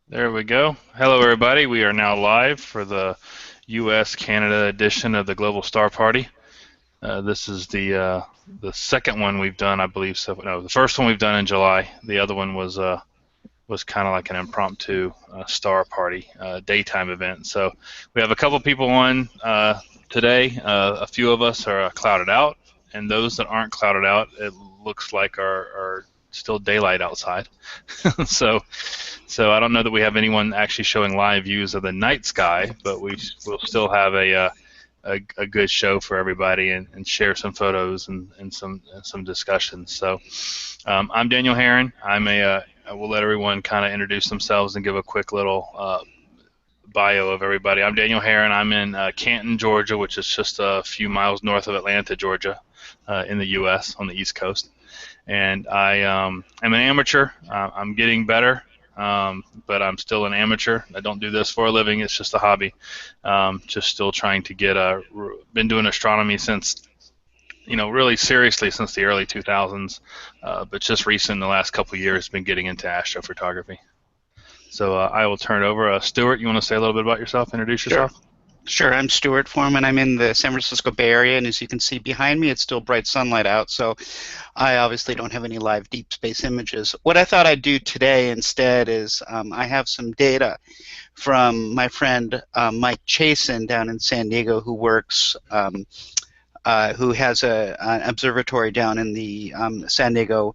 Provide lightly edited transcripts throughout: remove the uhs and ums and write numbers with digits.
There we go. Hello, everybody. We are now live for the U.S.-Canada edition of the Global Star Party. This is the second one we've done, I believe. So, no, the first one we've done in July. The other one was kind of like an impromptu star party daytime event. So we have a couple people on today. A few of us are clouded out, and those that aren't clouded out, it looks like are still daylight outside. so so I don't know that we have anyone actually showing live views of the night sky, but we will still have a good show for everybody and share some photos and some discussions. So I'm Daniel Herron. I will let everyone kind of introduce themselves and give a quick little bio of everybody. I'm Daniel Herron. I'm in Canton, Georgia, which is just a few miles north of Atlanta, Georgia, in the U.S. on the East Coast. And I am an amateur. I'm getting better, but I'm still an amateur. I don't do this for a living. It's just a hobby. Just still trying to get been doing astronomy since, really seriously since the early 2000s, but just recent in the last couple of years, been getting into astrophotography. So I will turn it over. Stuart, you want to say a little bit about yourself, introduce Sure. yourself? Sure, I'm Stuart Foreman. I'm in the San Francisco Bay Area, and as you can see behind me, it's still bright sunlight out, so I obviously don't have any live deep space images. What I thought I'd do today instead is I have some data from my friend Mike Chasin down in San Diego who has an observatory down in the San Diego,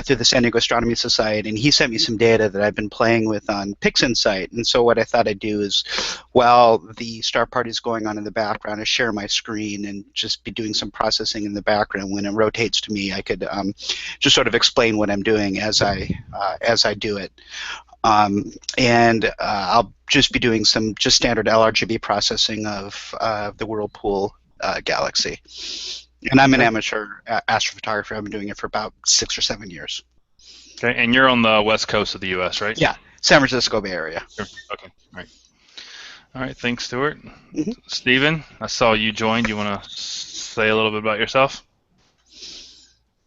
through the San Diego Astronomy Society, and he sent me some data that I've been playing with on PixInsight. And so what I thought I'd do is, while the star party is going on in the background, I share my screen and just be doing some processing in the background. When it rotates to me, I could just sort of explain what I'm doing as I do it. I'll just be doing some just standard LRGB processing of the Whirlpool galaxy. And I'm an Okay. amateur astrophotographer. I've been doing it for about 6 or 7 years. Okay, and you're on the west coast of the U.S., right? Yeah, San Francisco Bay Area. Sure. Okay. All right. All right. Thanks, Stuart. Mhm. Stephen, I saw you joined. You want to say a little bit about yourself?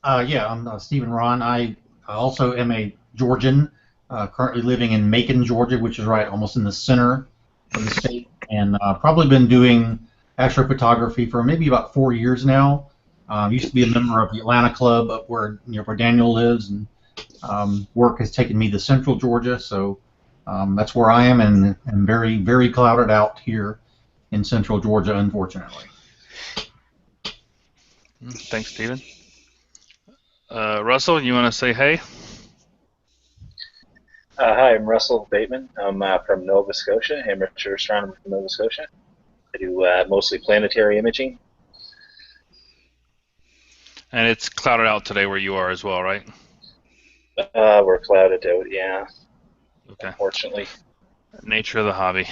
Yeah, I'm Stephen Ron. I also am a Georgian, currently living in Macon, Georgia, which is right almost in the center of the state, and probably been doing astrophotography for maybe about 4 years now. Used to be a member of the Atlanta Club up where Daniel lives, and work has taken me to Central Georgia, so that's where I am, and I'm very, very clouded out here in Central Georgia, unfortunately. Thanks, Stephen. Russell, you want to say hey? Hi, I'm Russell Bateman. I'm from Nova Scotia, amateur astronomer from Nova Scotia. I do mostly planetary imaging. And it's clouded out today where you are as well, right? We're clouded out, yeah, Okay. unfortunately. Nature of the hobby.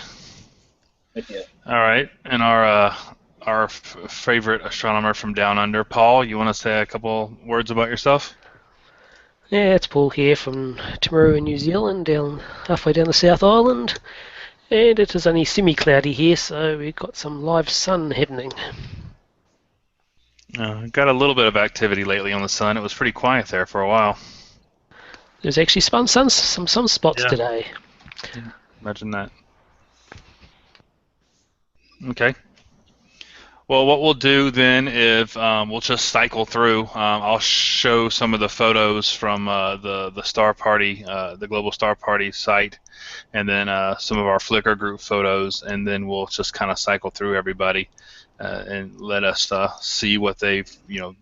Yeah. All right. And our favorite astronomer from down under, Paul, you want to say a couple words about yourself? Yeah, it's Paul here from Timaru in New Zealand, down halfway down the South Island, and it is only semi-cloudy here, so we've got some live sun happening. Got a little bit of activity lately on the sun. It was pretty quiet there for a while. There's actually some sunspots Yeah. today. Yeah. Imagine that. Okay. Well, what we'll do then is we'll just cycle through. I'll show some of the photos from the Star Party, the Global Star Party site, and then some of our Flickr group photos, and then we'll just kind of cycle through everybody and let us see what they've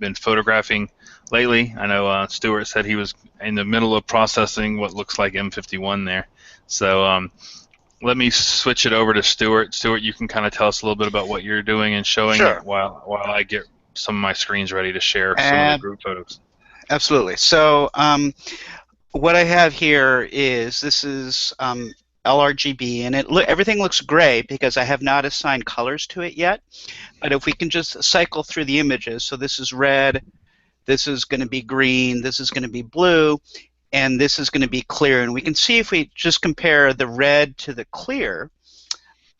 been photographing lately. I know Stuart said he was in the middle of processing what looks like M51 there, so. Let me switch it over to Stuart. Stuart, you can kind of tell us a little bit about what you're doing and showing Sure. it while I get some of my screens ready to share some of the group photos. Absolutely. So what I have here is this is LRGB, and everything looks gray because I have not assigned colors to it yet. But if we can just cycle through the images, so this is red, this is going to be green, this is going to be blue, and this is going to be clear. And we can see if we just compare the red to the clear.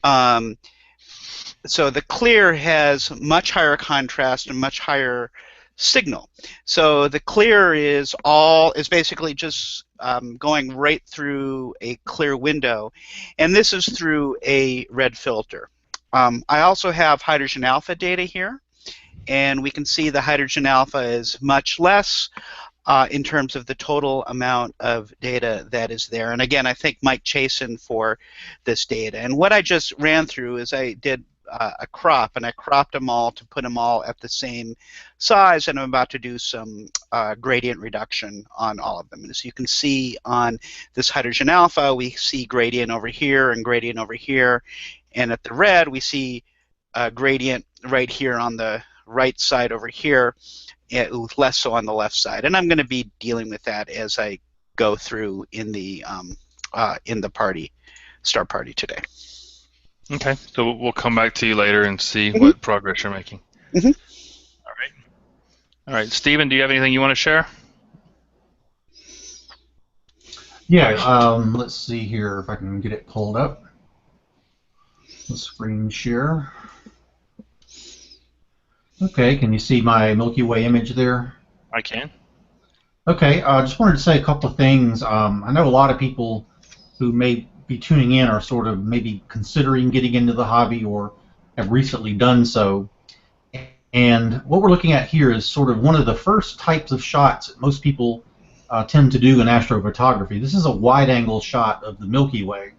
So the clear has much higher contrast and much higher signal. So the clear is basically just going right through a clear window, and this is through a red filter. I also have hydrogen alpha data here, and we can see the hydrogen alpha is much less in terms of the total amount of data that is there. And again, I thank Mike Chasen for this data. And what I just ran through is I did a crop, and I cropped them all to put them all at the same size, and I'm about to do some gradient reduction on all of them. And as you can see on this hydrogen alpha, we see gradient over here and gradient over here, and at the red, we see gradient right here on the right side over here, less so on the left side. And I'm going to be dealing with that as I go through in the star party today. Okay, so we'll come back to you later and see what progress you're making. Mm-hmm. All right. All right, Stephen, do you have anything you want to share? Yeah, let's see here if I can get it pulled up. The screen share. Okay, can you see my Milky Way image there? I can. Okay, I just wanted to say a couple of things. I know a lot of people who may be tuning in are sort of maybe considering getting into the hobby or have recently done so. And what we're looking at here is sort of one of the first types of shots that most people tend to do in astrophotography. This is a wide-angle shot of the Milky Way.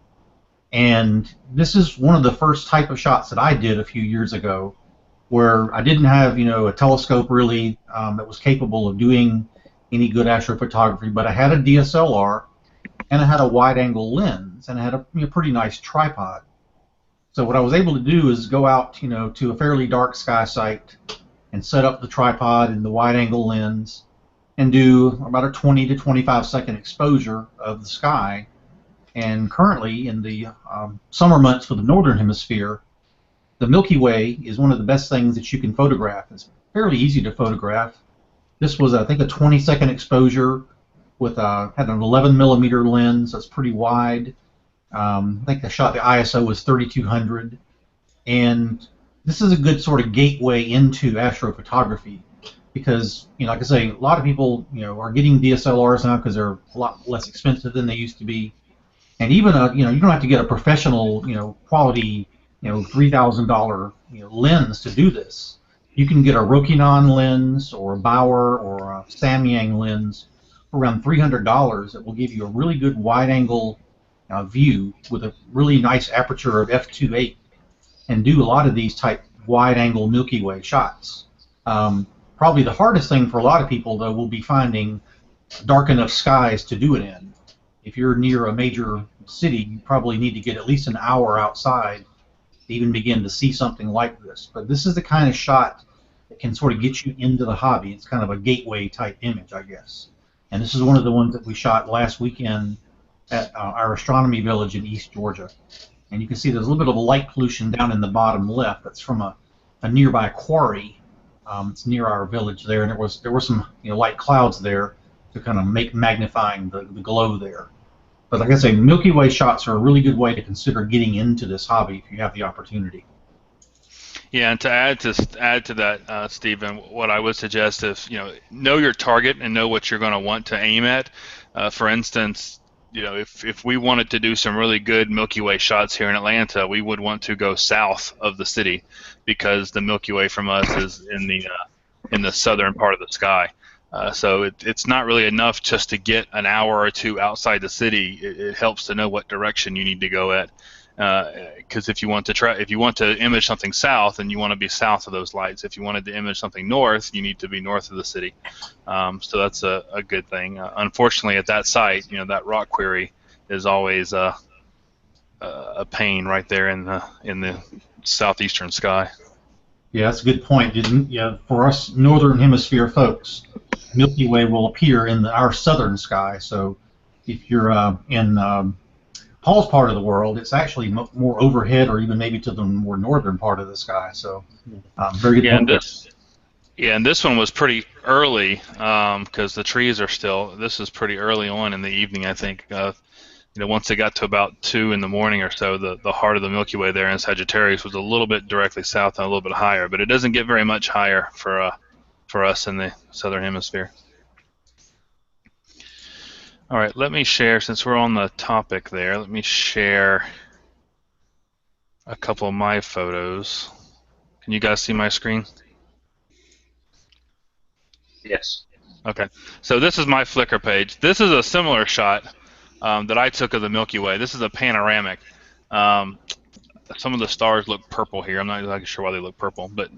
And this is one of the first type of shots that I did a few years ago, where I didn't have, a telescope really that was capable of doing any good astrophotography, but I had a DSLR and I had a wide-angle lens and I had a pretty nice tripod. So what I was able to do is go out, to a fairly dark sky site and set up the tripod and the wide-angle lens and do about a 20 to 25 second exposure of the sky. And currently, in the summer months for the northern hemisphere, the Milky Way is one of the best things that you can photograph. It's fairly easy to photograph. This was, I think, a 20-second exposure with had an 11mm lens. That's pretty wide. I think the ISO was 3200, and this is a good sort of gateway into astrophotography because, like I say, a lot of people, are getting DSLRs now because they're a lot less expensive than they used to be, and even you don't have to get a professional, quality, $3,000 lens to do this. You can get a Rokinon lens or a Bauer or a Samyang lens for around $300 that will give you a really good wide-angle view with a really nice aperture of f2.8 and do a lot of these type wide-angle Milky Way shots. Probably the hardest thing for a lot of people, though, will be finding dark enough skies to do it in. If you're near a major city, you probably need to get at least an hour outside to even begin to see something like this. But this is the kind of shot that can sort of get you into the hobby. It's kind of a gateway type image, I guess. And this is one of the ones that we shot last weekend at our astronomy village in East Georgia. And you can see there's a little bit of light pollution down in the bottom left. That's from a nearby quarry. It's near our village there, and there were some light clouds there to kind of make magnifying the glow there. But like I say, Milky Way shots are a really good way to consider getting into this hobby if you have the opportunity. Yeah, and to add to that, Stephen, what I would suggest is know your target and know what you're going to want to aim at. For instance, if we wanted to do some really good Milky Way shots here in Atlanta, we would want to go south of the city because the Milky Way from us is in the southern part of the sky. So it's not really enough just to get an hour or two outside the city. It helps to know what direction you need to go at. Because if you want to image something south, then you want to be south of those lights. If you wanted to image something north, you need to be north of the city. So that's a good thing. Unfortunately, at that site, that rock quarry is always a pain right there in the southeastern sky. Yeah, that's a good point. For us northern hemisphere folks, Milky Way will appear in our southern sky. So if you're in Paul's part of the world, it's actually more overhead or even maybe to the more northern part of the sky. So very good point. And this one was pretty early because the trees are still. This is pretty early on in the evening, I think. Once it got to about 2 in the morning or so, the heart of the Milky Way there in Sagittarius was a little bit directly south and a little bit higher, but it doesn't get very much higher for for us in the southern hemisphere. All right, let me share, since we're on the topic there, let me share a couple of my photos. Can you guys see my screen? Yes. Okay, so this is my Flickr page. This is a similar shot that I took of the Milky Way. This is a panoramic. Some of the stars look purple here. I'm not exactly sure why they look purple, but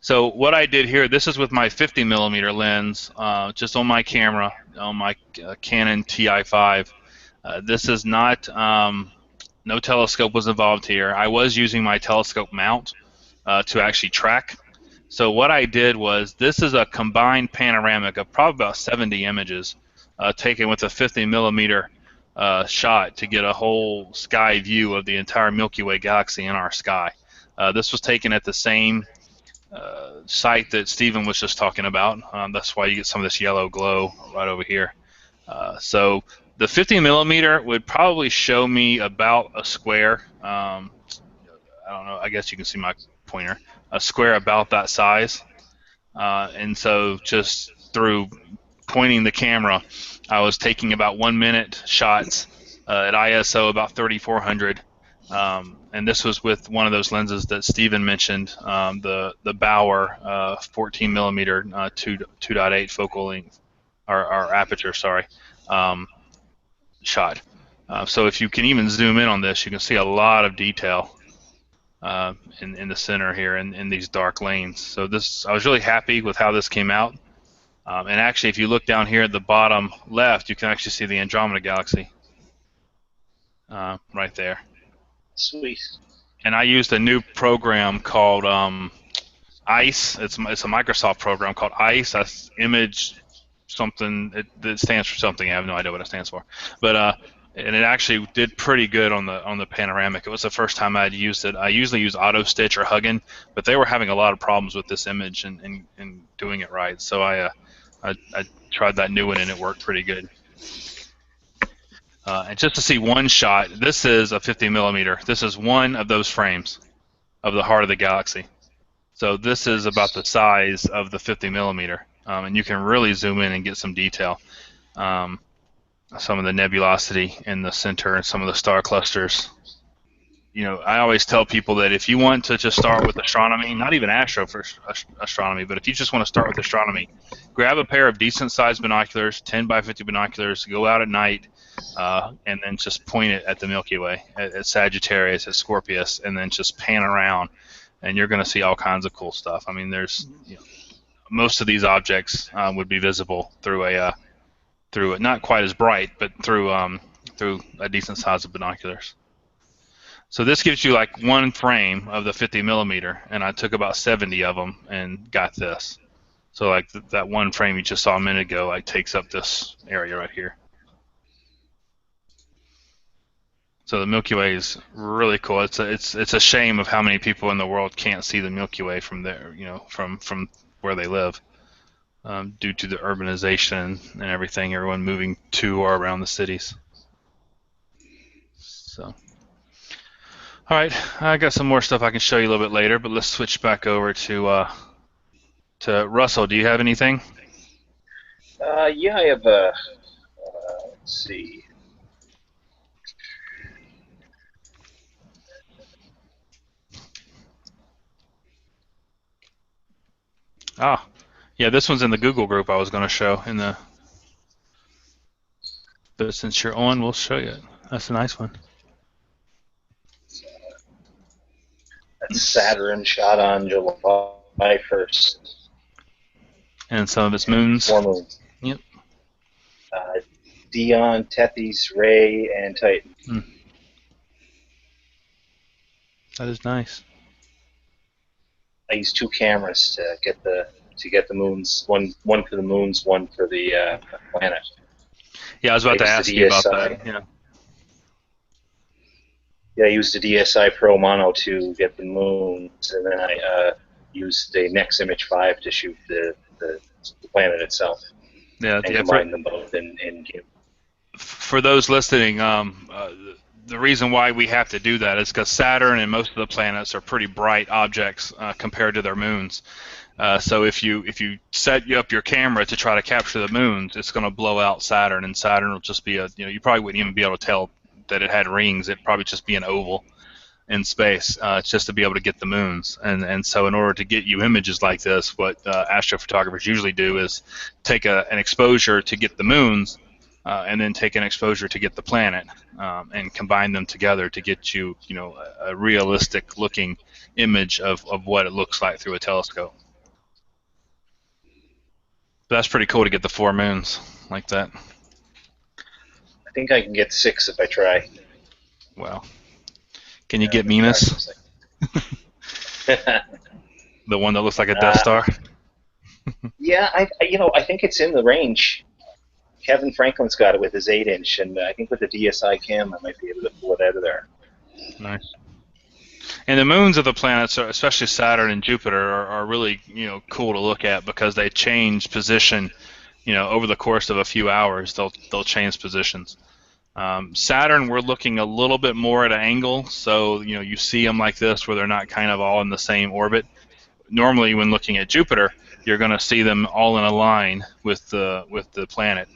so what I did here, this is with my 50 millimeter lens, just on my camera, on my Canon TI5. This is not, no telescope was involved here. I was using my telescope mount to actually track. So what I did was, this is a combined panoramic of probably about 70 images taken with a 50 millimeter shot to get a whole sky view of the entire Milky Way galaxy in our sky. This was taken at the same site that Stephen was just talking about. That's why you get some of this yellow glow right over here. So the 50 millimeter would probably show me about a square. I don't know, I guess you can see my pointer. A square about that size. And so just through pointing the camera, I was taking about 1 minute shots at ISO about 3400. And this was with one of those lenses that Stephen mentioned, the Bauer 14 millimeter 2.8 focal length, or aperture, sorry, shot. So if you can even zoom in on this, you can see a lot of detail in the center here in these dark lanes. So this, I was really happy with how this came out. And actually, if you look down here at the bottom left, you can actually see the Andromeda Galaxy right there. Sweet. And I used a new program called ICE. It's a Microsoft program called ICE. That's image something. It stands for something. I have no idea what it stands for. But and it actually did pretty good on the panoramic. It was the first time I'd used it. I usually use Auto Stitch or Huggin, but they were having a lot of problems with this image and doing it right. So I tried that new one and it worked pretty good. And just to see one shot, this is a 50 millimeter. This is one of those frames of the heart of the galaxy. So this is about the size of the 50 millimeter, and you can really zoom in and get some detail. Some of the nebulosity in the center and some of the star clusters. You know, I always tell people that if you want to just start with astronomy, not even astro for astronomy, but if you just want to start with astronomy, grab a pair of decent sized binoculars, 10 by 50 binoculars, go out at night, and then just point it at the Milky Way, at Sagittarius, at Scorpius, and then just pan around, and you're going to see all kinds of cool stuff. I mean, there's, you know, most of these objects would be visible through a not quite as bright, but through a decent size of binoculars. So this gives you like one frame of the 50 millimeter, and I took about 70 of them and got this. So like that one frame you just saw a minute ago, like takes up this area right here. So the Milky Way is really cool. It's a shame of how many people in the world can't see the Milky Way from there, you know, from where they live, due to the urbanization and everything, everyone moving to or around the cities. So. All right, I got some more stuff I can show you a little bit later, but let's switch back over to Russell. Do you have anything? Yeah, I have a. Let's see. Ah, yeah, this one's in the Google group I was going to show in the. But since you're on, we'll show you it. That's a nice one. That's Saturn shot on July 1st. And some of its moons. 4 moons. Yep. Dion, Tethys, Ray, and Titan. That is nice. I used 2 cameras to get the moons. One for the moons, one for the planet. Yeah, I was about to ask you about that. Yeah. Yeah, I used the DSi Pro Mono to get the moons, and then I used the Nex Image 5 to shoot the planet itself. Yeah, and combine them both in game. For those listening, the reason why we have to do that is because Saturn and most of the planets are pretty bright objects compared to their moons. So if you set up your camera to try to capture the moons, it's going to blow out Saturn, and Saturn will just be you probably wouldn't even be able to tell that it had rings. It'd probably just be an oval in space. It's just to be able to get the moons, and so in order to get you images like this, what astrophotographers usually do is take an exposure to get the moons, and then take an exposure to get the planet, and combine them together to get you a realistic looking image of what it looks like through a telescope. That's pretty cool to get the 4 moons like that. I think I can get 6 if I try. Wow. Can you get Venus? The one that looks like a Death Star? Yeah, I think it's in the range. Kevin Franklin's got it with his 8-inch, and I think with the DSI cam, I might be able to pull it out of there. Nice. And the moons of the planets, especially Saturn and Jupiter, are really cool to look at because they change position. Over the course of a few hours, they'll change positions. Saturn, we're looking a little bit more at an angle, so you see them like this, where they're not kind of all in the same orbit. Normally, when looking at Jupiter, you're going to see them all in a line with the planet.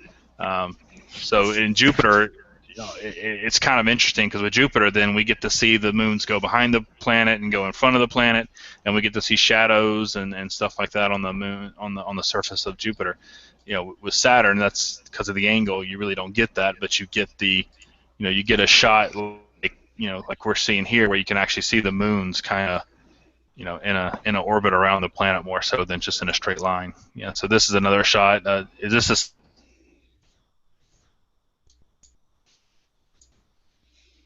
So in Jupiter, it's kind of interesting because with Jupiter, then we get to see the moons go behind the planet and go in front of the planet, and we get to see shadows and stuff like that on the moon on the surface of Jupiter. With Saturn, that's because of the angle. You really don't get that, but you get you get a shot like we're seeing here, where you can actually see the moons kind of in an orbit around the planet more so than just in a straight line. Yeah. So this is another shot. Is this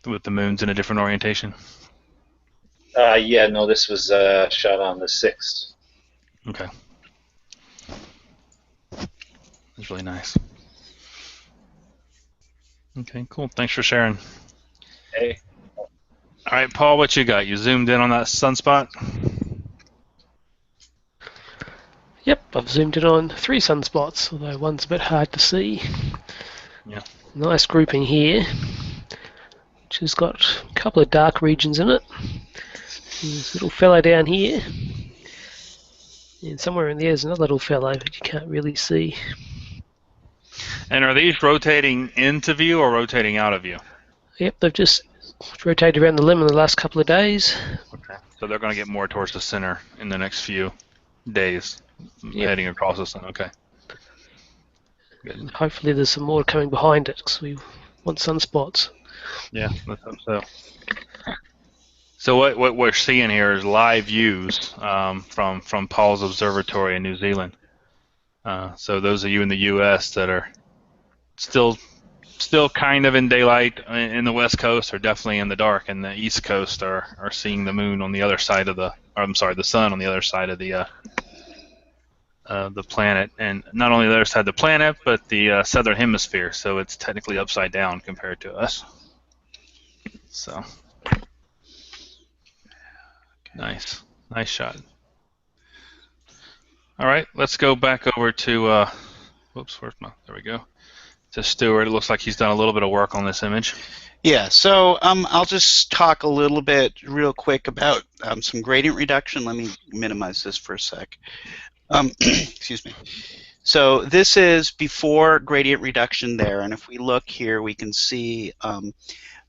with the moons in a different orientation? Yeah, no, this was shot on the 6th. Okay. That's really nice. Okay, cool. Thanks for sharing. Hey. All right, Paul, what you got? You zoomed in on that sunspot? Yep, I've zoomed in on 3 sunspots, although one's a bit hard to see. Yeah. Nice grouping here, which has got a couple of dark regions in it. There's a little fellow down here, and somewhere in there's another little fellow that you can't really see. And are these rotating into view or rotating out of view? Yep, they've just rotated around the limb in the last couple of days. Okay. So they're going to get more towards the center in the next few days, heading across the sun. Okay. Good. And hopefully there's some more coming behind it, because we want sunspots. Yeah, let's hope so. So what we're seeing here is live views from Paul's observatory in New Zealand. So those of you in the U.S. that are still kind of in daylight in the West Coast are definitely in the dark, and the East Coast are seeing the moon on the other side of the sun on the other side of the planet, and not only the other side of the planet, but the southern hemisphere. So it's technically upside down compared to us. So nice shot. All right, let's go back over to there we go. To Stuart. It looks like he's done a little bit of work on this image. Yeah, so I'll just talk a little bit real quick about some gradient reduction. Let me minimize this for a sec. Excuse me. So this is before gradient reduction there, and if we look here, we can see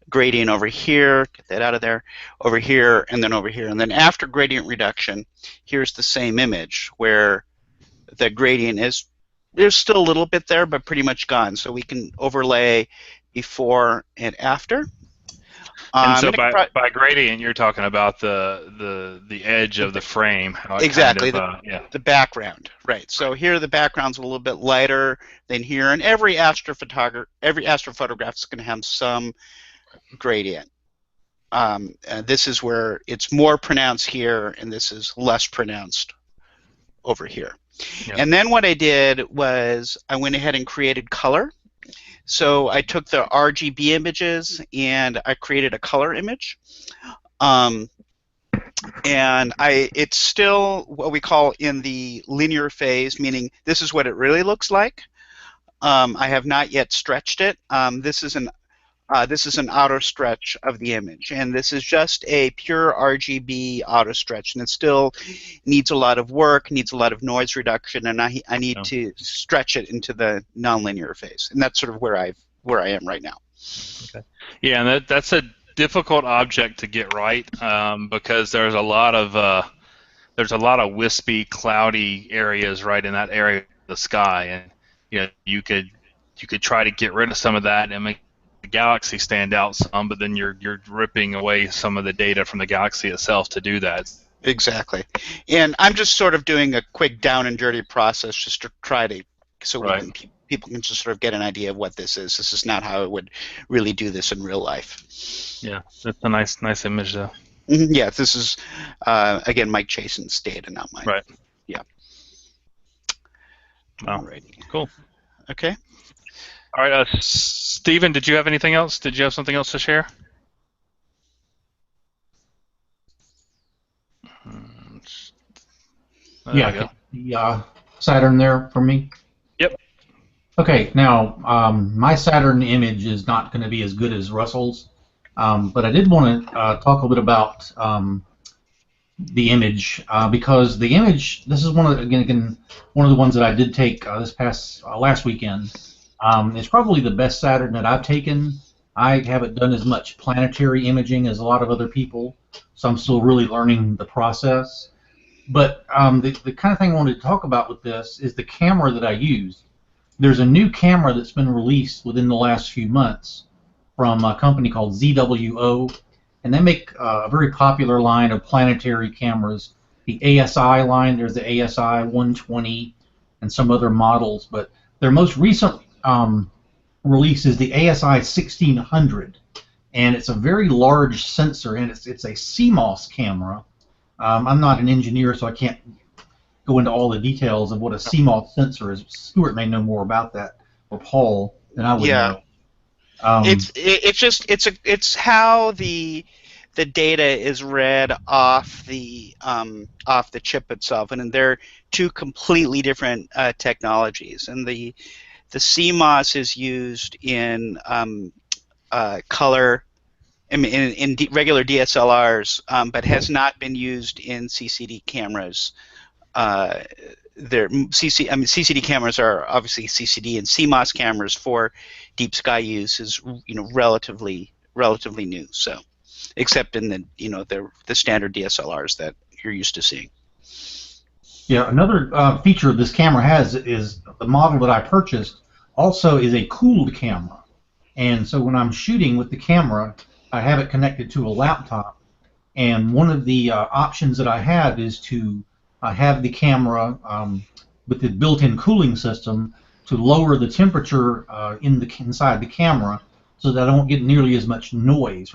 gradient over here, get that out of there, over here, and then over here. And then after gradient reduction, here's the same image where the gradient is, there's still a little bit there, but pretty much gone. So we can overlay before and after. And so by gradient, you're talking about the edge of the frame. How it exactly, kind of, the background, right. So here the background's a little bit lighter than here, and every astrophotograph is going to have some gradient. This is where it's more pronounced here, and this is less pronounced over here. Yep. And then what I did was I went ahead and created color. So I took the RGB images and I created a color image. And it's still what we call in the linear phase, meaning this is what it really looks like. I have not yet stretched it. This is This is an auto stretch of the image, and this is just a pure RGB auto stretch, and it still needs a lot of work, needs a lot of noise reduction, and I need Oh. to stretch it into the nonlinear phase, and that's sort of where I am right now. Okay. Yeah, and that's a difficult object to get right because there's a lot of wispy, cloudy areas right in that area of the sky, and you could try to get rid of some of that and make the galaxy stand out some, but then you're ripping away some of the data from the galaxy itself to do that. Exactly, and I'm just sort of doing a quick down and dirty process just to try to, so we Right. can people can just sort of get an idea of what this is. This is not how I would really do this in real life. Yeah, that's a nice image though. Yeah, this is again Mike Chasen's data, not mine. Right. Yeah. Wow. Alrighty. Cool. Okay. All right, Stephen, did you have anything else? Did you have something else to share? There Yeah, we go. the Saturn there for me. Yep. Okay, now my Saturn image is not going to be as good as Russell's, but I did want to talk a bit about the image because the image. This is one of the ones that I did take this past last weekend. It's probably the best Saturn that I've taken. I haven't done as much planetary imaging as a lot of other people, so I'm still really learning the process. But the kind of thing I wanted to talk about with this is the camera that I use. There's a new camera that's been released within the last few months from a company called ZWO, and they make a very popular line of planetary cameras. The ASI line, there's the ASI 120 and some other models, but their most recent release is the ASI 1600, and it's a very large sensor, and it's a CMOS camera. I'm not an engineer, so I can't go into all the details of what a CMOS sensor is. Stuart may know more about that, or Paul, than I would Yeah. know. It's how the data is read off the chip itself, and they're two completely different technologies. And the CMOS is used in color, in regular DSLRs, but has not been used in CCD cameras. CCD cameras are obviously CCD, and CMOS cameras for deep sky use is relatively new. So, except in the standard DSLRs that you're used to seeing. Yeah, another feature this camera has is the model that I purchased also is a cooled camera. And so when I'm shooting with the camera, I have it connected to a laptop. And one of the options that I have is to have the camera with the built-in cooling system to lower the temperature inside the camera so that I don't get nearly as much noise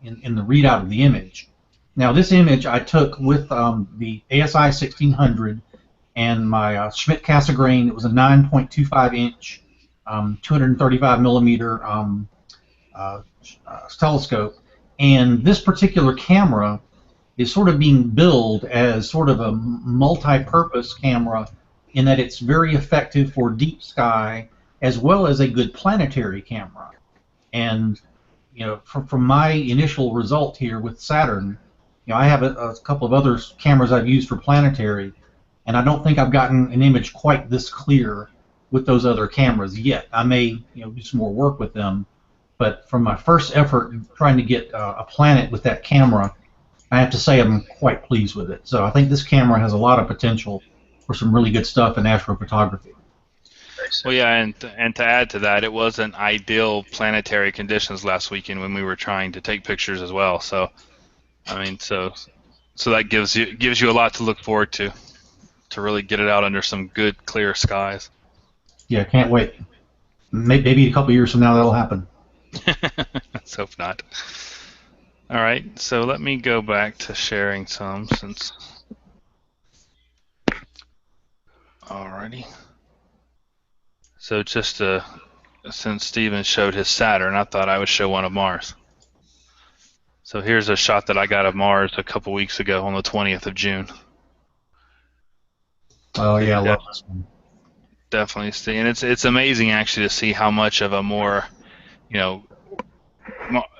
in the readout of the image. Now this image I took with the ASI 1600 and my Schmidt Cassegrain. It was a 9.25 inch, 235 millimeter telescope, and this particular camera is sort of being billed as sort of a multi-purpose camera in that it's very effective for deep sky as well as a good planetary camera. And from my initial result here with Saturn, I have a couple of other cameras I've used for planetary, and I don't think I've gotten an image quite this clear with those other cameras yet. I may do some more work with them, but from my first effort trying to get a planet with that camera, I have to say I'm quite pleased with it. So I think this camera has a lot of potential for some really good stuff in astrophotography. Well, yeah, and to add to that, it wasn't ideal planetary conditions last weekend when we were trying to take pictures as well. So, I mean, so that gives you a lot to look forward to really get it out under some good clear skies. Yeah, can't wait. Maybe a couple years from now that'll happen. Let's hope not. All right, so let me go back to sharing some since. Alrighty. So just since Steven showed his Saturn, I thought I would show one of Mars. So here's a shot that I got of Mars a couple weeks ago on the 20th of June. Oh yeah, I love this one. Definitely see, and it's amazing actually to see how much of a more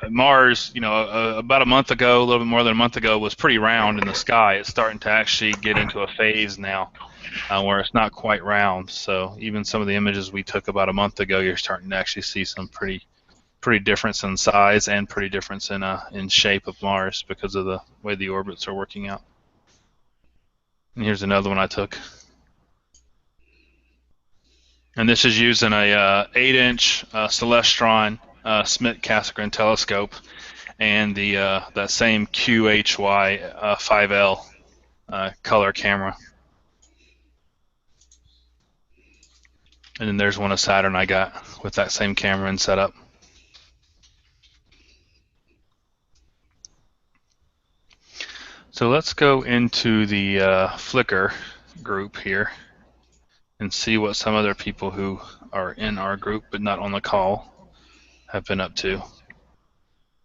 Mars, about a month ago, a little bit more than a month ago, was pretty round in the sky. It's starting to actually get into a phase now where it's not quite round. So even some of the images we took about a month ago, you're starting to actually see some pretty difference in size and pretty difference in shape of Mars because of the way the orbits are working out. And here's another one I took. And this is using a 8-inch Celestron Schmidt-Cassegrain telescope and the that same QHY 5L color camera. And then there's one of Saturn I got with that same camera and setup. So let's go into the Flickr group here and see what some other people who are in our group but not on the call have been up to.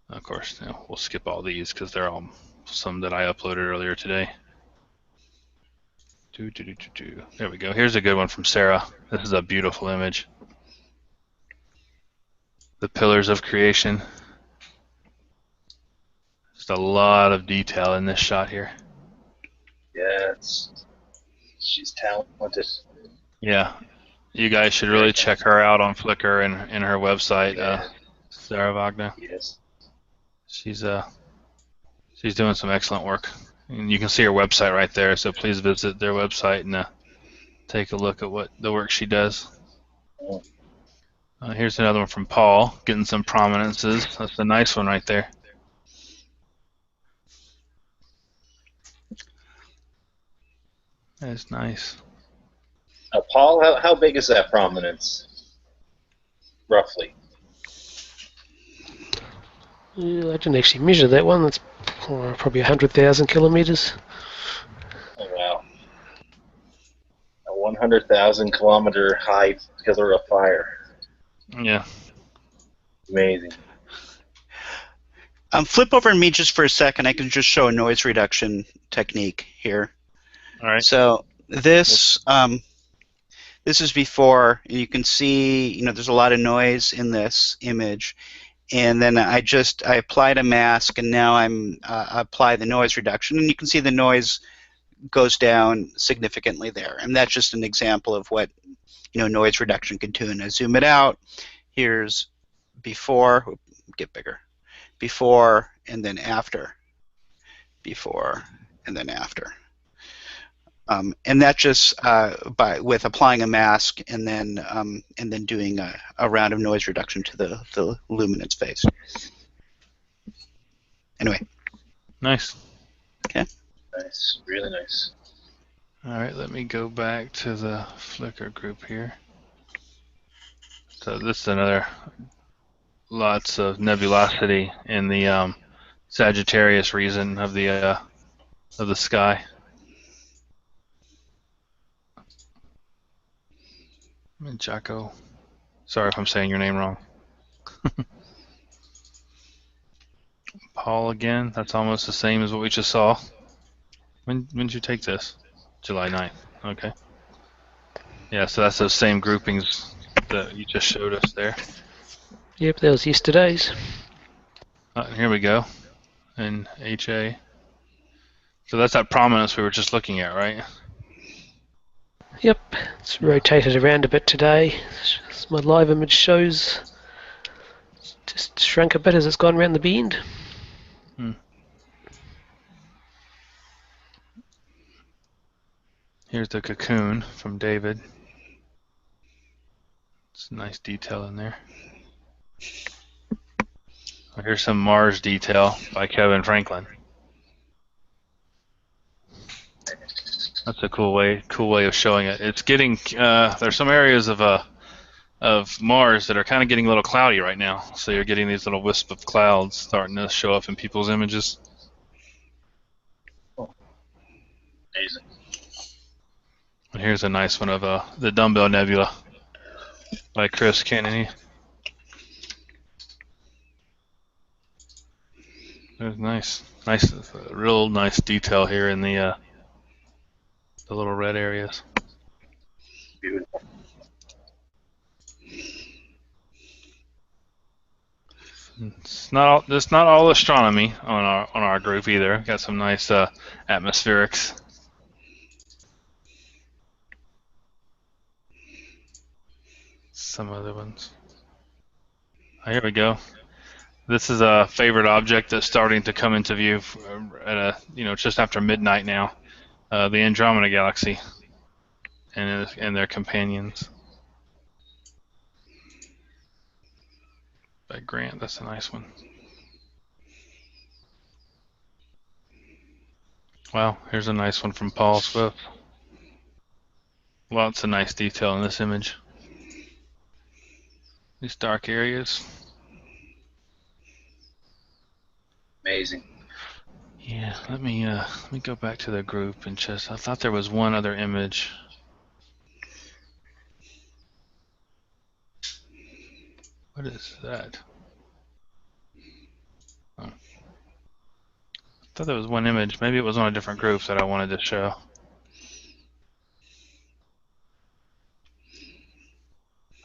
Of course, we'll skip all these because they're all some that I uploaded earlier today. There we go. Here's a good one from Sarah. This is a beautiful image. The pillars of creation. Just a lot of detail in this shot here. Yeah, she's talented. Yeah, you guys should really check her out on Flickr and her website, Sarah Wagner. Yes. She's doing some excellent work. And you can see her website right there, so please visit their website and take a look at what the work she does. Here's another one from Paul, getting some prominences. That's a nice one right there. That's nice. Paul, how big is that prominence, roughly? I didn't actually measure that one. That's probably 100,000 kilometers. Oh, wow. A 100,000 kilometer high pillar of fire. Yeah. Amazing. Flip over me just for a second. I can just show a noise reduction technique here. All right. So this is before, and you can see, there's a lot of noise in this image. And then I applied a mask, and now I'm apply the noise reduction, and you can see the noise goes down significantly there. And that's just an example of what noise reduction can do. And I zoom it out. Here's before, get bigger, before and then after, before and then after. And that just with applying a mask and then doing a round of noise reduction to the luminance phase. Anyway. Nice. Okay. Nice. Really nice. All right, let me go back to the Flickr group here. So this is another lots of nebulosity in the Sagittarius region of the sky. Jaco. Sorry if I'm saying your name wrong. Paul again. That's almost the same as what we just saw. When did you take this? July 9th. Okay. Yeah, so that's those same groupings that you just showed us there. Yep, that was yesterday's. Here we go. In HA. So that's that prominence we were just looking at, right? Yep, it's rotated around a bit today. As my live image shows, just shrunk a bit as it's gone around the bend. Here's the cocoon from David. It's a nice detail in there. Here's some Mars detail by Kevin Franklin. That's a cool way of showing it. It's getting there's some areas of Mars that are kind of getting a little cloudy right now. So you're getting these little wisp of clouds starting to show up in people's images. Amazing. And here's a nice one of the Dumbbell Nebula by Chris Kennedy. There's nice, real nice detail here in the little red areas. Beautiful. It's not all astronomy on our group either. Got some nice atmospherics. Some other ones. Oh, here we go. This is a favorite object that's starting to come into view just after midnight now. The Andromeda Galaxy and their companions. By Grant, that's a nice one. Wow, here's a nice one from Paul Swift. Lots of nice detail in this image. These dark areas. Amazing. Yeah, let me go back to the group and I thought there was one other image. What is that? Oh. I thought there was one image. Maybe it was on a different group that I wanted to show.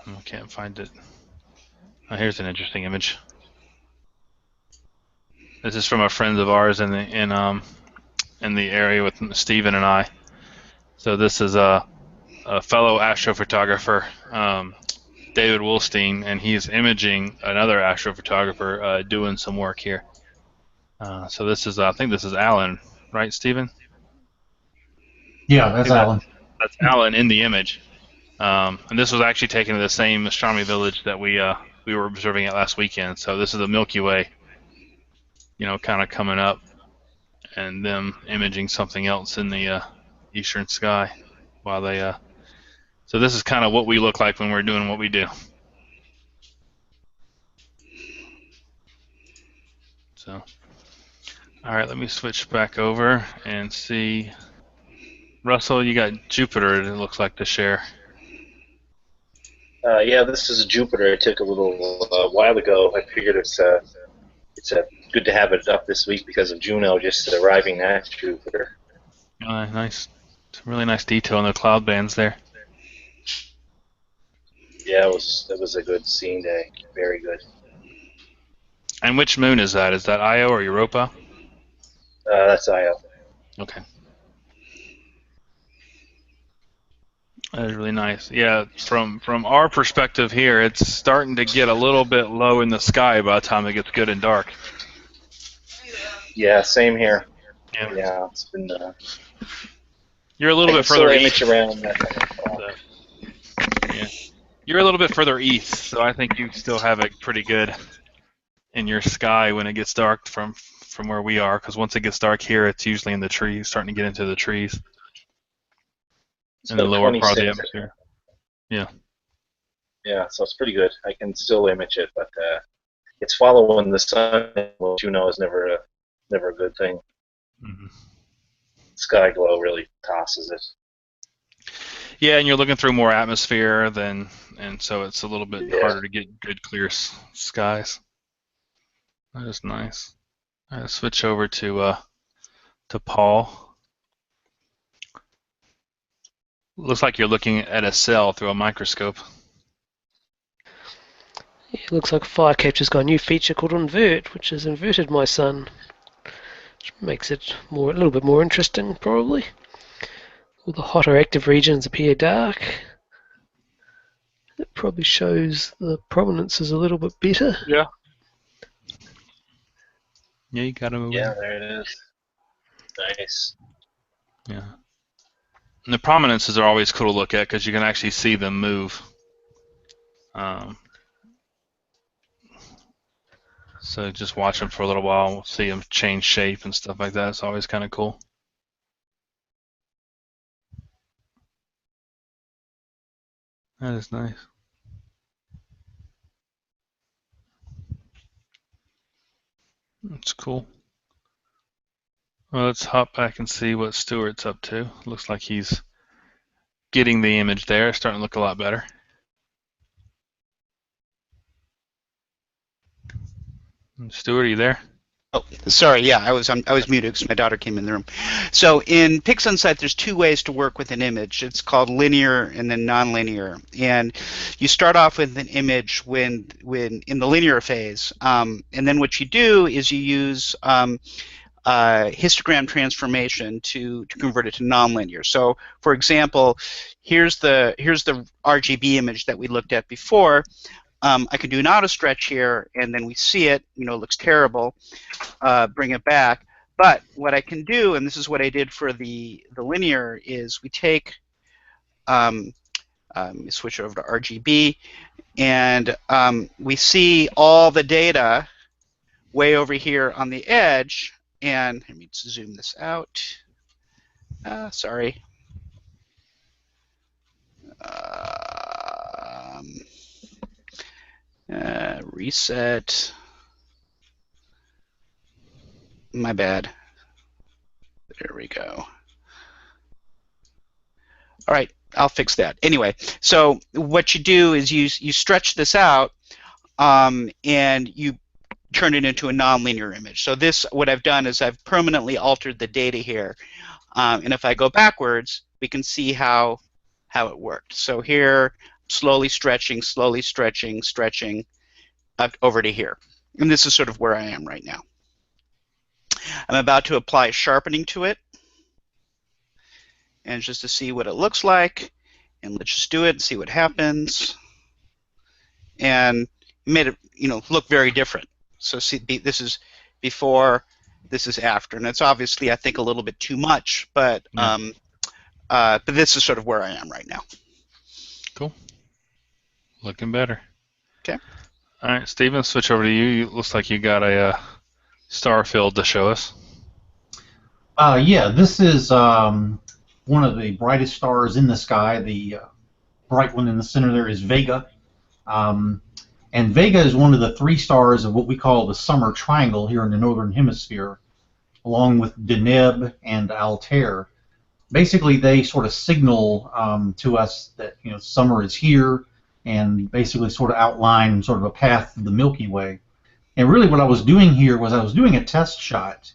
I can't find it. Oh, here's an interesting image. This is from a friend of ours in the area with Stephen and I. So this is a fellow astrophotographer, David Wolstein, and he's imaging another astrophotographer doing some work here. So this is, I think this is Alan, right, Stephen? Yeah, that's Alan. That's Alan in the image. And this was actually taken to the same astronomy village that we were observing it last weekend. So this is the Milky Way, kind of coming up, and them imaging something else in the eastern sky while they. So this is kind of what we look like when we're doing what we do. So, all right, let me switch back over and see. Russell, you got Jupiter, it looks like, to share. Yeah, this is Jupiter. I took a little while ago. I figured it's good to have it up this week because of Juno just arriving at Jupiter. Nice. Some really nice detail in the cloud bands there. Yeah, it was a good scene day. Very good. And which moon is that? Is that Io or Europa? That's Io. Okay. That is really nice. Yeah, from our perspective here, it's starting to get a little bit low in the sky by the time it gets good and dark. Yeah, same here. Yeah, Yeah, it's been. You're a little bit further east. Around Yeah, you're a little bit further east, so I think you still have it pretty good in your sky when it gets dark from where we are. Because once it gets dark here, it's usually in the trees, starting to get into the trees. In the lower part of the atmosphere. Yeah. Yeah, so it's pretty good. I can still image it, but it's following the sun, which you know is never a good thing. Mm-hmm. Sky glow really tosses it. Yeah, and you're looking through more atmosphere and so it's a little bit harder to get good clear skies. That is nice. All right, switch over to Paul. Looks like you're looking at a cell through a microscope. Yeah, it looks like Firecapture's got a new feature called Invert, which has inverted my sun, which makes it a little bit more interesting, probably. All the hotter active regions appear dark. It probably shows the prominences a little bit better. Yeah. Yeah, you got to move. Yeah, there it is. Nice. Yeah. And the prominences are always cool to look at because you can actually see them move. So just watch them for a little while, we'll see them change shape and stuff like that. It's always kind of cool. That is nice. That's cool. Well, let's hop back and see what Stuart's up to. Looks like he's getting the image there. It's starting to look a lot better. Stuart, are you there? Oh, sorry. Yeah, I was muted because my daughter came in the room. So in PixInsight, there's two ways to work with an image. It's called linear and then nonlinear. And you start off with an image when in the linear phase, and then what you do is you use histogram transformation to convert it to nonlinear. So, for example, here's the RGB image that we looked at before. I can do an auto stretch here, and then we see it. You know, it looks terrible. Bring it back. But what I can do, and this is what I did for the linear, is we take switch over to RGB, and we see all the data way over here on the edge. And let me zoom this out. Sorry. Reset. My bad. There we go. All right, I'll fix that. Anyway, so what you do is you stretch this out, and you turn it into a nonlinear image. So this, what I've done is I've permanently altered the data here. And if I go backwards, we can see how it worked. So here, slowly stretching, stretching up over to here. And this is sort of where I am right now. I'm about to apply sharpening to it, and just to see what it looks like. And let's just do it and see what happens. And made it, look very different. So see, this is before, this is after, and it's obviously, I think, a little bit too much, but but this is sort of where I am right now. Cool. Looking better. Okay. All right, Stephen, switch over to you. It looks like you got a star field to show us. Yeah, this is one of the brightest stars in the sky. The bright one in the center there is Vega. And Vega is one of the three stars of what we call the summer triangle here in the northern hemisphere, along with Deneb and Altair. Basically, they sort of signal to us that summer is here, and basically sort of outline sort of a path to the Milky Way. And really, what I was doing here was I was doing a test shot.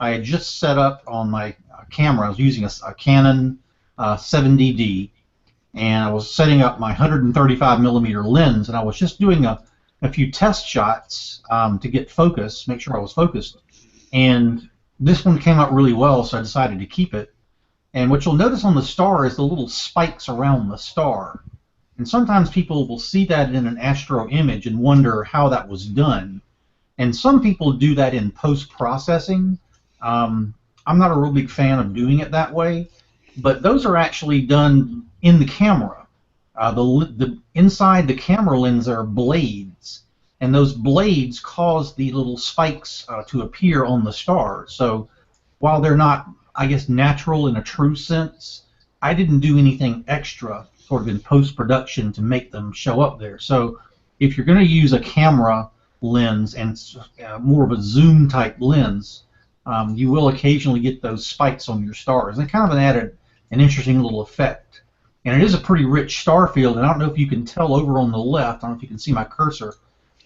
I had just set up on my camera. I was using a Canon 70D. And I was setting up my 135 millimeter lens, and I was just doing a few test shots to get focus, make sure I was focused. And this one came out really well, so I decided to keep it. And what you'll notice on the star is the little spikes around the star. And sometimes people will see that in an astro image and wonder how that was done. And some people do that in post-processing. I'm not a real big fan of doing it that way, but those are actually done in the camera. Inside the camera lens are blades, and those blades cause the little spikes to appear on the star. So while they're not, I guess, natural in a true sense, I didn't do anything extra sort of in post-production to make them show up there. So if you're going to use a camera lens and more of a zoom type lens, you will occasionally get those spikes on your stars. And kind of added an interesting little effect. And it is a pretty rich star field, and I don't know if you can tell over on the left, I don't know if you can see my cursor,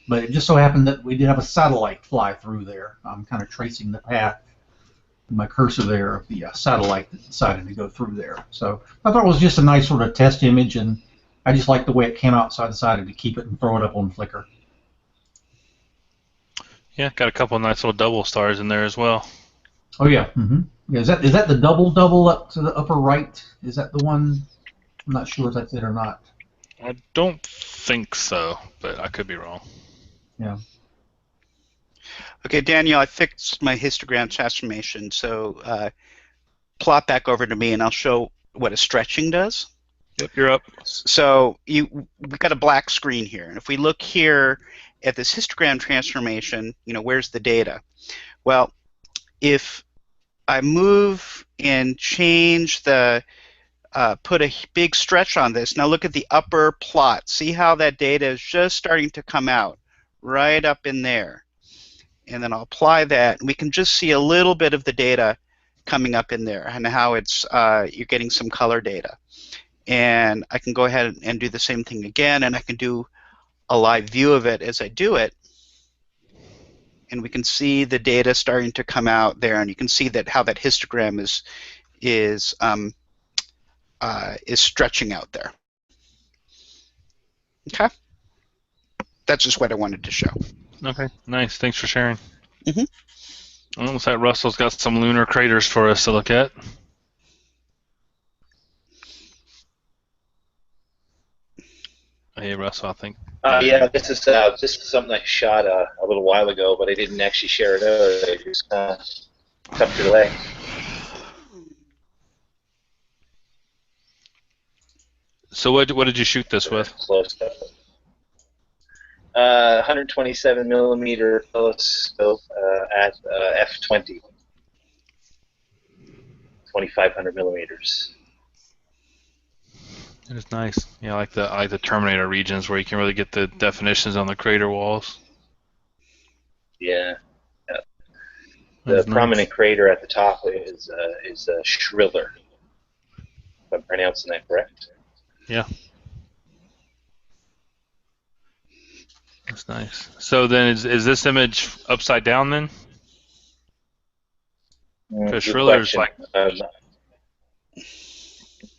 but it just so happened that we did have a satellite fly through there. I'm kind of tracing the path with my cursor there of the satellite that decided to go through there. So I thought it was just a nice sort of test image, and I just liked the way it came out, so I decided to keep it and throw it up on Flickr. Yeah, got a couple of nice little double stars in there as well. Oh yeah. Mm-hmm. Yeah, is that the double up to the upper right? Is that the one? I'm not sure if that's it or not. I don't think so, but I could be wrong. Yeah. Okay, Daniel, I fixed my histogram transformation, so plot back over to me, and I'll show what a stretching does. Yep, you're up. So we've got a black screen here, and if we look here at this histogram transformation, where's the data? Well, if I move and change the put a big stretch on this. Now look at the upper plot. See how that data is just starting to come out right up in there. And then I'll apply that, and we can just see a little bit of the data coming up in there and how it's you're getting some color data. And I can go ahead and do the same thing again, and I can do a live view of it as I do it. and we can see the data starting to come out there, and you can see that how that histogram is stretching out there. Okay, that's just what I wanted to show. Okay, nice. Thanks for sharing. Mhm. Well, looks like Russell's got some lunar craters for us to look at. Hey, Russell, I think. Yeah, this is something I shot a little while ago, but I didn't actually share it out. I just tucked it away. So what did you shoot this with? Close up. 127 millimeter telescope at f20, 2500 millimeters. It is nice. Yeah, I like the Terminator regions where you can really get the definitions on the crater walls. Yeah. That The is nice. prominent crater at the top is Shriller. If I'm pronouncing that correct. Yeah. That's nice. So then, is this image upside down then? Because Good Shriller's question. like,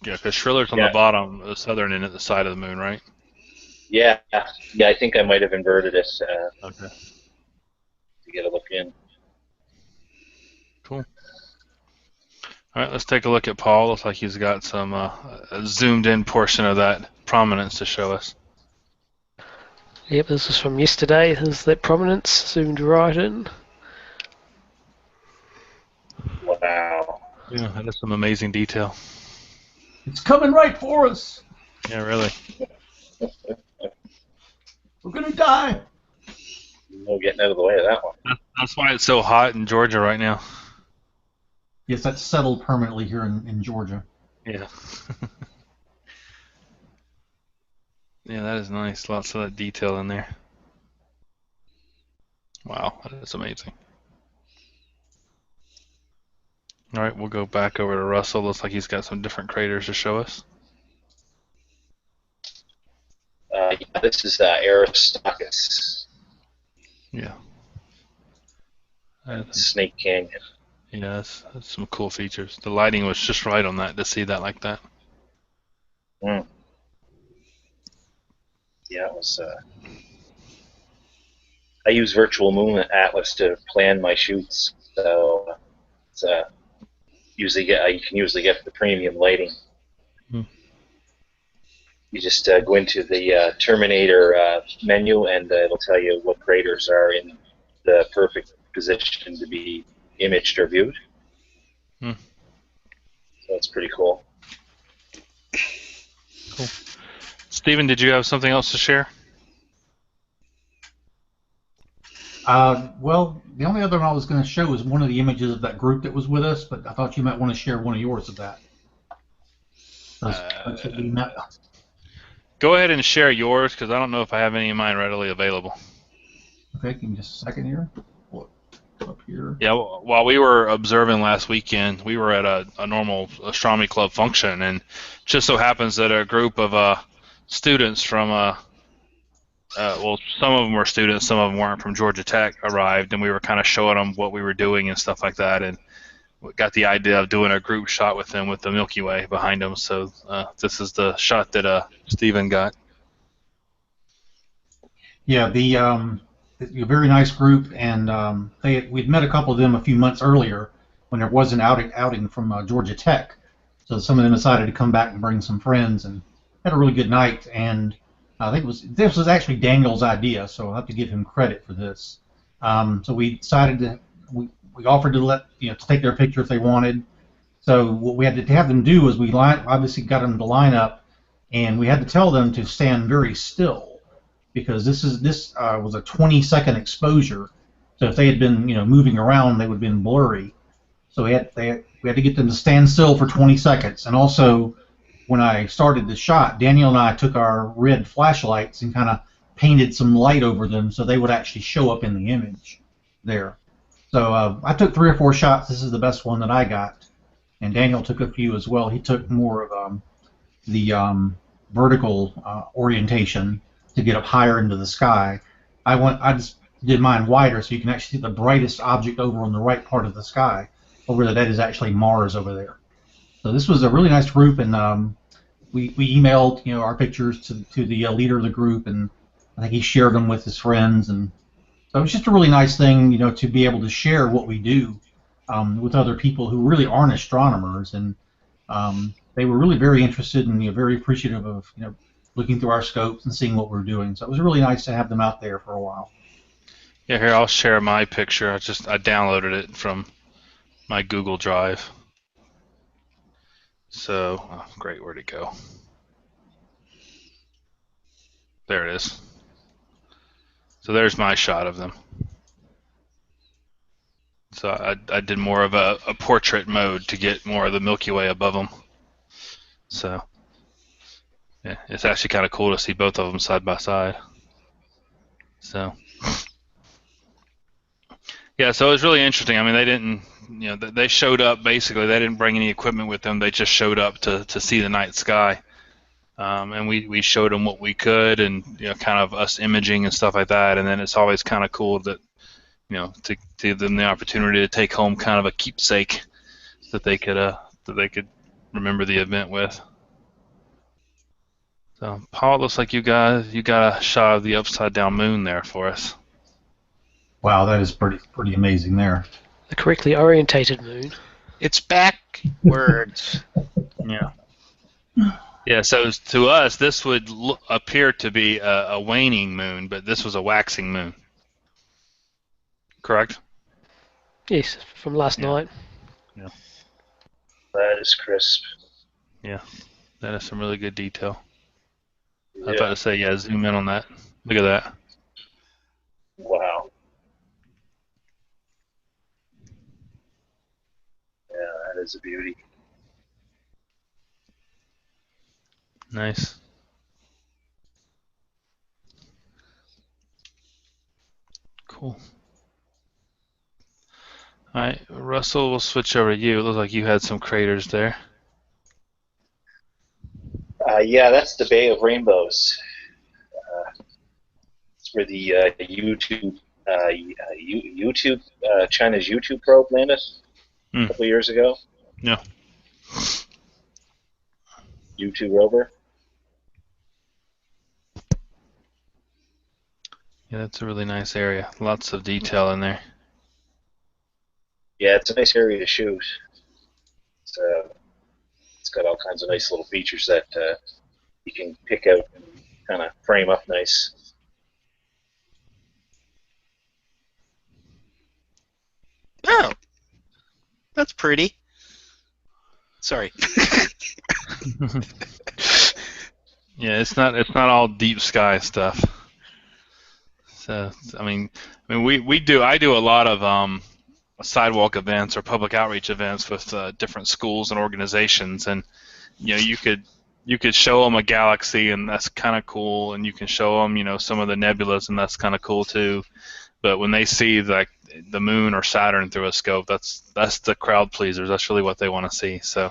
yeah, because Shriller's on Yeah. the bottom, the southern end at the side of the moon, right? Yeah, I think I might have inverted it Okay. to get a look in. Cool. All right, let's take a look at Paul. Looks like he's got some a zoomed in portion of that prominence to show us. Yep, this is from yesterday. There's that prominence zoomed right in. Wow. Yeah, that is some amazing detail. It's coming right for us. Yeah, really. We're gonna die. No getting out of the way of that one. That's why it's so hot in Georgia right now. Yes, that's settled permanently here in Georgia. Yeah. Yeah, that is nice. Lots of that detail in there. Wow, that is amazing. All right, we'll go back over to Russell. Looks like he's got some different craters to show us. Yeah, this is Aristarchus, Yeah. Snake Canyon. Yeah, that's some cool features. The lighting was just right on that to see that like that. Mm. Yeah, it was. I use Virtual Moon Atlas to plan my shoots, so it's you can usually get the premium lighting. Hmm. You just go into the Terminator menu, and it'll tell you what craters are in the perfect position to be imaged or viewed. Hmm. So that's pretty cool. Cool. Stephen, did you have something else to share? Well, the only other one I was going to show is one of the images of that group that was with us, but I thought you might want to share one of yours of that. Go ahead and share yours, because I don't know if I have any of mine readily available. Okay, give me just a second here. Up here. Yeah, while we were observing last weekend, we were at a normal astronomy club function, and just so happens that a group of students from well, some of them were students, some of them weren't, from Georgia Tech arrived, and we were kind of showing them what we were doing and stuff like that, and we got the idea of doing a group shot with them with the Milky Way behind them. So this is the shot that Stephen got. Yeah, a very nice group, and we'd met a couple of them a few months earlier when there was an outing from Georgia Tech. So some of them decided to come back and bring some friends, and had a really good night. And I think this was actually Daniel's idea, so I'll have to give him credit for this. So we decided we offered to take their picture if they wanted. So what we had to have them do was we obviously got them to line up, and we had to tell them to stand very still, because this was a 20-second exposure. So if they had been moving around, they would have been blurry. So we had to get them to stand still for 20 seconds. And also, when I started the shot, Daniel and I took our red flashlights and kind of painted some light over them so they would actually show up in the image there. So I took 3 or 4 shots. This is the best one that I got. And Daniel took a few as well. He took more of the vertical orientation to get up higher into the sky. I just did mine wider so you can actually see the brightest object over on the right part of the sky. Over there, that is actually Mars over there. So this was a really nice group, and we emailed our pictures to the leader of the group, and I think he shared them with his friends, and so it was just a really nice thing, to be able to share what we do with other people who really aren't astronomers, and they were really very interested and very appreciative of looking through our scopes and seeing what we're doing. So it was really nice to have them out there for a while. Yeah, here I'll share my picture. I downloaded it from my Google Drive. So, oh, great, where'd it go? There it is. So there's my shot of them. So I did more of a portrait mode to get more of the Milky Way above them. So yeah, it's actually kind of cool to see both of them side by side. So yeah, so it was really interesting. I mean, they didn't, they showed up basically. They didn't bring any equipment with them. They just showed up to see the night sky. And we showed them what we could, and kind of us imaging and stuff like that. And then it's always kind of cool that to give them the opportunity to take home kind of a keepsake that they could remember the event with. So Paul, looks like you got a shot of the upside down moon there for us. Wow, that is pretty amazing there. The correctly orientated moon. It's backwards. Yeah. Yeah, so to us, this would appear to be a waning moon, but this was a waxing moon. Correct? Yes, from last night. Yeah. That is crisp. Yeah, that is some really good detail. Yeah. I was about to say, yeah, zoom in on that. Look at that. Wow. Yeah, that is a beauty. Nice. Cool. All right, Russell, we'll switch over to you. It looks like you had some craters there. Yeah, that's the Bay of Rainbows. It's where the China's YouTube probe landed a couple years ago. Yeah. YouTube rover. Yeah, that's a really nice area. Lots of detail in there. Yeah, it's a nice area to shoot. It's got all kinds of nice little features that you can pick out and kind of frame up nice. Oh, that's pretty. Sorry. Yeah, it's not all deep sky stuff. So I mean I do a lot of sidewalk events or public outreach events with different schools and organizations, and you could show them a galaxy, and that's kind of cool, and you can show them some of the nebulas, and that's kind of cool too. But when they see like the moon or Saturn through a scope, that's the crowd pleasers. That's really what they want to see. So.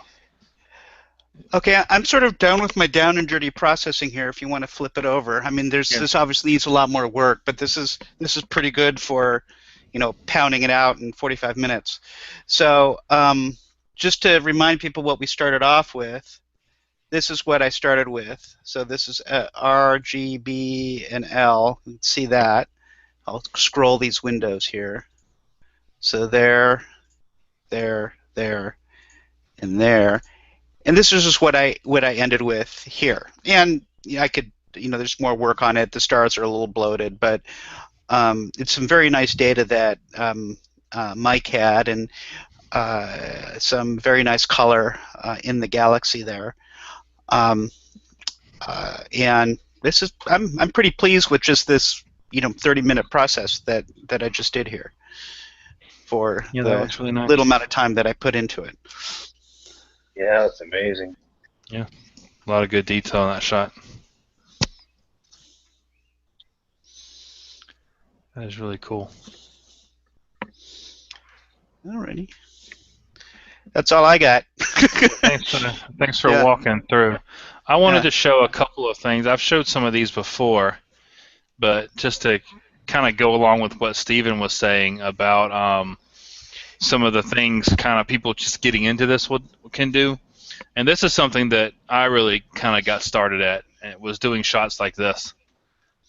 Okay, I'm sort of done with my down and dirty processing here. If you want to flip it over, I mean, this obviously needs a lot more work, but this is pretty good for, pounding it out in 45 minutes. So just to remind people what we started off with, this is what I started with. So this is R, G, B, and L. You can see that. I'll scroll these windows here. So there, and there. And this is just what I ended with here. And I could, there's more work on it. The stars are a little bloated, but it's some very nice data that Mike had, and some very nice color in the galaxy there. And this is I'm pretty pleased with just this 30-minute process that I just did here for that looks really nice. Little amount of time that I put into it. Yeah, that's amazing. Yeah, a lot of good detail in that shot. That is really cool. Alrighty. That's all I got. Thanks for walking through. I wanted to show a couple of things. I've showed some of these before, but just to kind of go along with what Stephen was saying about some of the things kind of people just getting into this can do. And this is something that I really kind of got started at, and it was doing shots like this,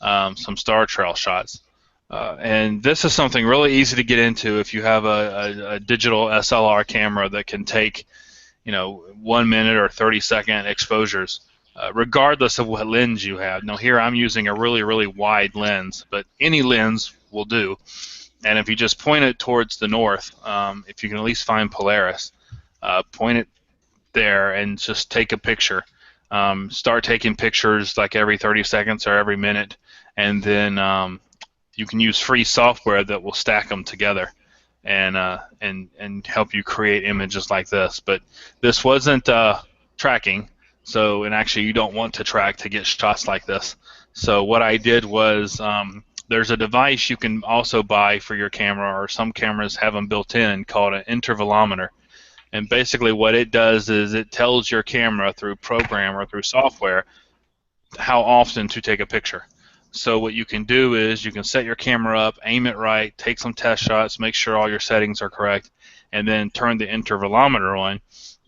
some star trail shots. And this is something really easy to get into if you have a digital SLR camera that can take, 1 minute or 30-second exposures, regardless of what lens you have. Now here I'm using a really, really wide lens, but any lens will do. And if you just point it towards the north, if you can at least find Polaris, point it there and just take a picture. Start taking pictures like every 30 seconds or every minute, and then you can use free software that will stack them together and help you create images like this. But this wasn't tracking, and actually you don't want to track to get shots like this. So what I did was there's a device you can also buy for your camera, or some cameras have them built in, called an intervalometer. And basically what it does is it tells your camera through program or through software how often to take a picture. So what you can do is you can set your camera up, aim it right, take some test shots, make sure all your settings are correct, and then turn the intervalometer on.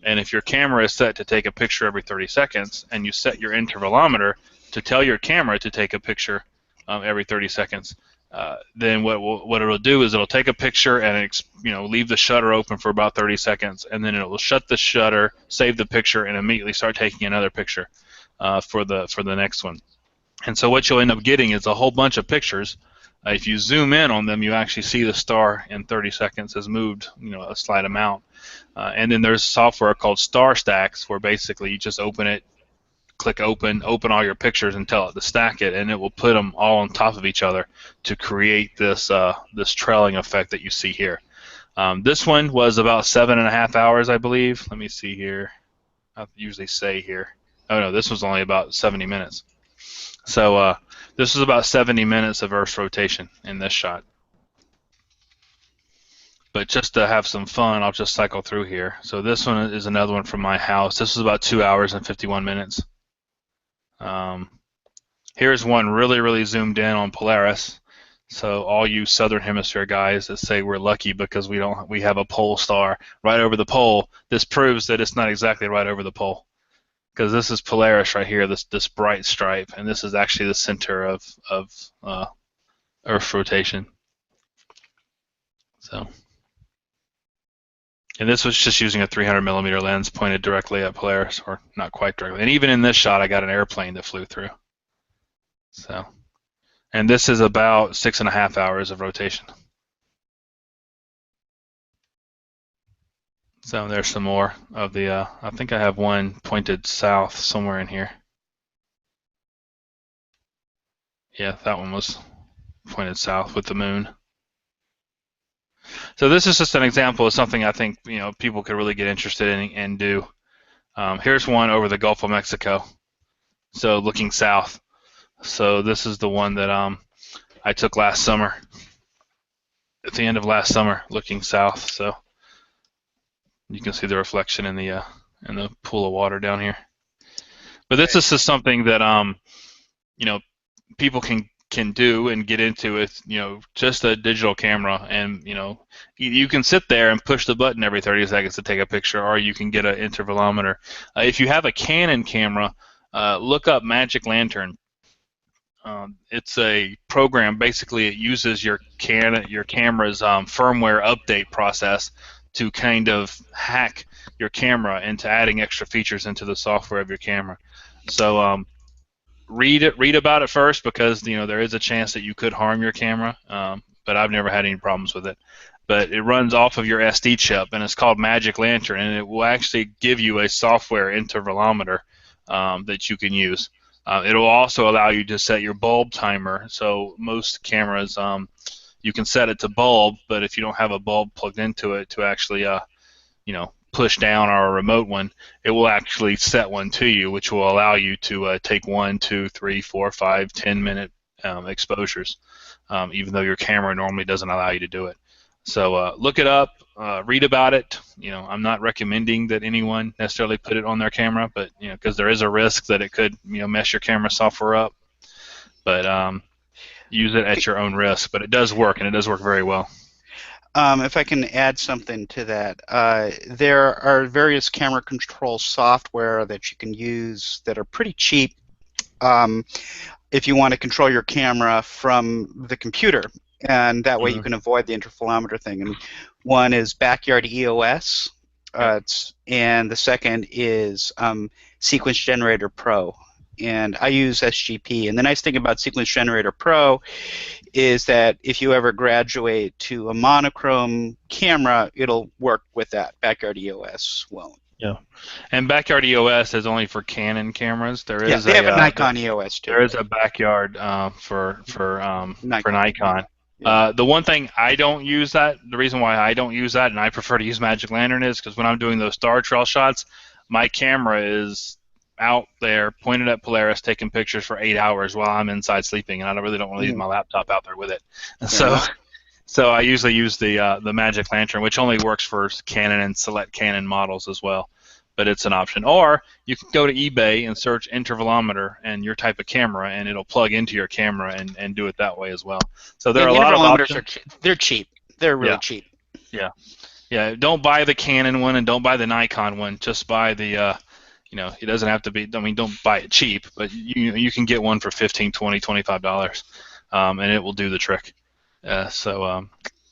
And if your camera is set to take a picture every 30 seconds, and you set your intervalometer to tell your camera to take a picture every 30 seconds, then what it'll do is it'll take a picture and leave the shutter open for about 30 seconds, and then it will shut the shutter, save the picture, and immediately start taking another picture for the next one. And so what you'll end up getting is a whole bunch of pictures. If you zoom in on them, you actually see the star in 30 seconds has moved, a slight amount. And then there's software called Star Stacks, where basically you just open it, click open all your pictures and tell it to stack it, and it will put them all on top of each other to create this this trailing effect that you see here. This one was about 7.5 hours, I believe. Let me see here. I usually say here. Oh no, this was only about 70 minutes. So this was about 70 minutes of Earth's rotation in this shot. But just to have some fun, I'll just cycle through here. So this one is another one from my house. This was about 2 hours and 51 minutes. Here's one really, really zoomed in on Polaris. So all you Southern Hemisphere guys that say we're lucky because we have a pole star right over the pole, this proves that it's not exactly right over the pole. Because this is Polaris right here, this bright stripe, and this is actually the center of Earth's rotation. So, and this was just using a 300mm lens pointed directly at Polaris, or not quite directly. And even in this shot, I got an airplane that flew through. So, and this is about 6.5 hours of rotation. So there's some more of the, I think I have one pointed south somewhere in here. Yeah, that one was pointed south with the moon. So this is just an example of something I think people could really get interested in and do. Here's one over the Gulf of Mexico. So looking south. So this is the one that I took last summer, at the end of last summer, looking south. So you can see the reflection in the pool of water down here. But this is just something that people can do and get into with just a digital camera, and you can sit there and push the button every 30 seconds to take a picture, or you can get an intervalometer. If you have a Canon camera, look up Magic Lantern. It's a program. Basically, it uses your camera's firmware update process to kind of hack your camera into adding extra features into the software of your camera. So read about it first, because there is a chance that you could harm your camera. But I've never had any problems with it. But it runs off of your SD chip, and it's called Magic Lantern, and it will actually give you a software intervalometer that you can use. It will also allow you to set your bulb timer. So most cameras, you can set it to bulb, but if you don't have a bulb plugged into it to actually, push down, or a remote one, it will actually set one to you, which will allow you to take 1, 2, 3, 4, 5, 10-minute exposures, even though your camera normally doesn't allow you to do it. So look it up, read about it. I'm not recommending that anyone necessarily put it on their camera, but because there is a risk that it could mess your camera software up. But use it at your own risk. But it does work, and it does work very well. If I can add something to that, there are various camera control software that you can use that are pretty cheap if you want to control your camera from the computer, and that way you can avoid the interferometer thing. And one is Backyard EOS, and the second is Sequence Generator Pro. And I use SGP. And the nice thing about Sequence Generator Pro is that if you ever graduate to a monochrome camera, it'll work with that. Backyard EOS won't. Yeah, and Backyard EOS is only for Canon cameras. There is they have a Nikon EOS too. There is a Backyard for Nikon. Yeah. The one thing I don't use that, the reason why I don't use that, and I prefer to use Magic Lantern, is because when I'm doing those star trail shots, my camera is out there pointed at Polaris taking pictures for 8 hours while I'm inside sleeping, and I really don't want to leave my laptop out there with it. So I usually use the Magic Lantern, which only works for Canon and select Canon models as well, but it's an option. Or you can go to eBay and search intervalometer and your type of camera, and it'll plug into your camera and do it that way as well. So there are a lot of options. They're cheap. They're really cheap. Yeah. Don't buy the Canon one and don't buy the Nikon one. Just buy the it doesn't have to be. I mean, don't buy it cheap, but you can get one for $15, $20, $25, and it will do the trick. So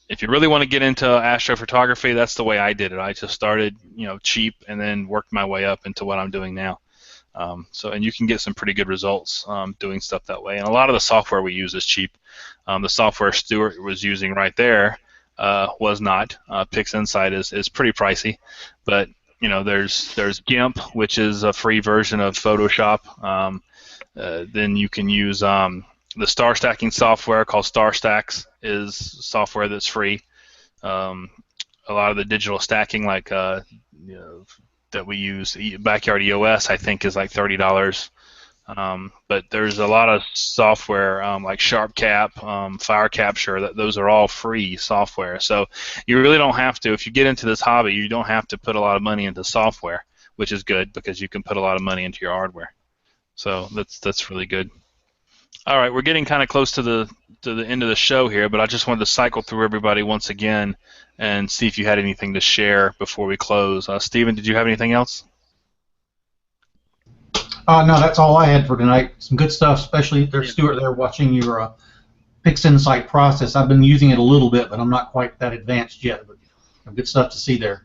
if you really want to get into astrophotography, that's the way I did it. I just started, cheap, and then worked my way up into what I'm doing now. And you can get some pretty good results doing stuff that way. And a lot of the software we use is cheap. The software Stuart was using right there was not. PixInsight is pretty pricey, but there's GIMP, which is a free version of Photoshop. Then you can use the star stacking software called StarStax is software that's free. A lot of the digital stacking, like that we use, Backyard EOS, I think is like $30. But there's a lot of software like SharpCap, Fire Capture. Those are all free software. So you really don't have to. If you get into this hobby, you don't have to put a lot of money into software, which is good because you can put a lot of money into your hardware. So that's really good. All right, we're getting kind of close to the end of the show here, but I just wanted to cycle through everybody once again and see if you had anything to share before we close. Stephen, did you have anything else? No, that's all I had for tonight. Some good stuff, especially there's Stuart there watching your PixInsight process. I've been using it a little bit, but I'm not quite that advanced yet. But good stuff to see there.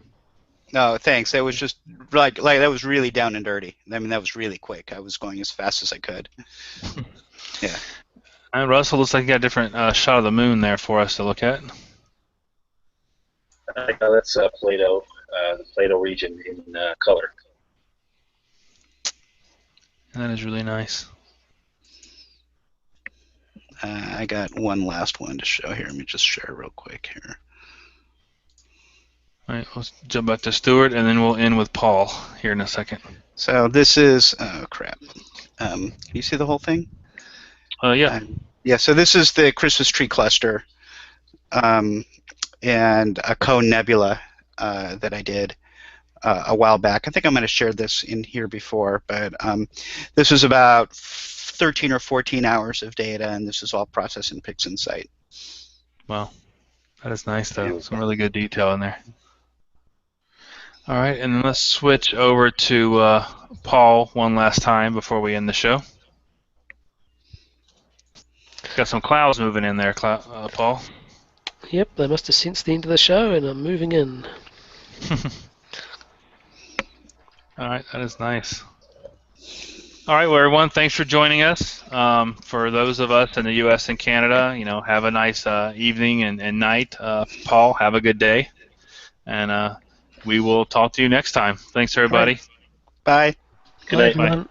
No, thanks. That was just like that was really down and dirty. I mean, that was really quick. I was going as fast as I could. Yeah. And Russell, looks like you got a different shot of the moon there for us to look at. That's Plato, the Plato region in color. That is really nice. I got one last one to show here. Let me just share real quick here. All right, let's jump back to Stuart, and then we'll end with Paul here in a second. So this is, oh crap. Can you see the whole thing? Yeah. Yeah, so this is the Christmas tree cluster and a cone nebula that I did a while back. I think I might have shared this in here before, but this was about 13 or 14 hours of data, and this is all processed in PixInsight. Wow. That is nice, though. Some really good detail in there. All right, and then let's switch over to Paul one last time before we end the show. Got some clouds moving in there, Paul. Yep, they must have sensed the end of the show, and I'm moving in. All right, that is nice. All right, well, everyone, thanks for joining us. For those of us in the U.S. and Canada, have a nice evening and night. Paul, have a good day, and we will talk to you next time. Thanks, everybody. Bye. Good night. Bye, everyone.